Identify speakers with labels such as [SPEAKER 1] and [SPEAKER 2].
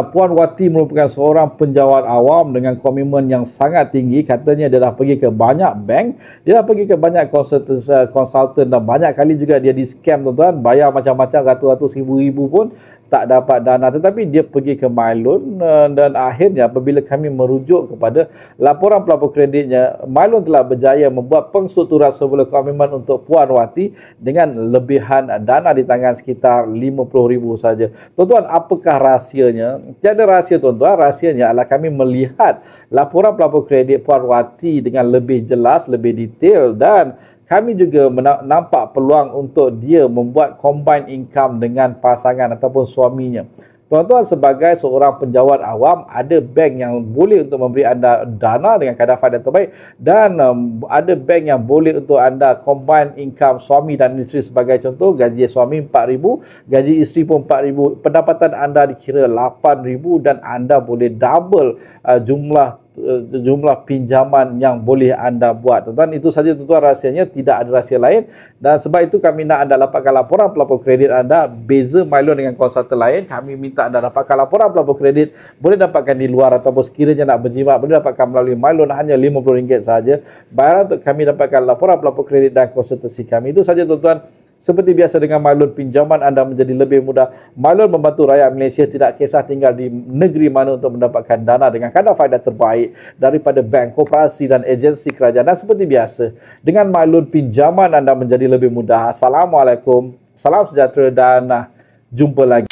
[SPEAKER 1] Puan Wati merupakan seorang penjawat awam dengan komitmen yang sangat tinggi. Katanya dia dah pergi ke banyak bank, dia dah pergi ke banyak konsultan dan banyak kali juga dia di scam, tuan-tuan. Bayar macam-macam ratus-ratus ribu pun tak dapat dana. Tetapi dia pergi ke MyLoan dan akhirnya apabila kami merujuk kepada laporan pelapor kreditnya, MyLoan telah berjaya membuat pengstrukturan semula komitmen untuk Puan Wati dengan lebihan dana di tangan sekitar RM50,000 saja. Tuan-tuan, apakah rahsianya? Tiada rahsia, tuan-tuan. Rahsianya adalah kami melihat laporan pelapor kredit Puan Wati dengan lebih jelas, lebih detail, dan kami juga nampak peluang untuk dia membuat combined income dengan pasangan ataupun suaminya. Tuan-tuan, sebagai seorang penjawat awam, ada bank yang boleh untuk memberi anda dana dengan kadar faedah terbaik, dan ada bank yang boleh untuk anda combine income suami dan isteri. Sebagai contoh, gaji suami RM4,000, gaji isteri pun RM4,000, pendapatan anda dikira RM8,000 dan anda boleh double jumlah pinjaman yang boleh anda buat. Tuan-tuan, itu saja, tuan-tuan, rahsianya. Tidak ada rahsia lain. Dan sebab itu kami nak anda dapatkan laporan pelapor kredit anda. Beza MyLoan dengan konsultan lain, kami minta anda dapatkan laporan pelapor kredit. Boleh dapatkan di luar ataupun sekiranya nak berjimat, boleh dapatkan melalui MyLoan, hanya RM50 saja. Bayaran untuk kami dapatkan laporan pelapor kredit dan konsultasi kami. Itu saja, tuan-tuan. Seperti biasa dengan MyLoan, pinjaman anda menjadi lebih mudah. MyLoan membantu rakyat Malaysia tidak kisah tinggal di negeri mana untuk mendapatkan dana dengan kadar faedah terbaik daripada bank, koperasi dan agensi kerajaan. Dan seperti biasa, dengan MyLoan, pinjaman anda menjadi lebih mudah. Assalamualaikum, salam sejahtera dan jumpa lagi.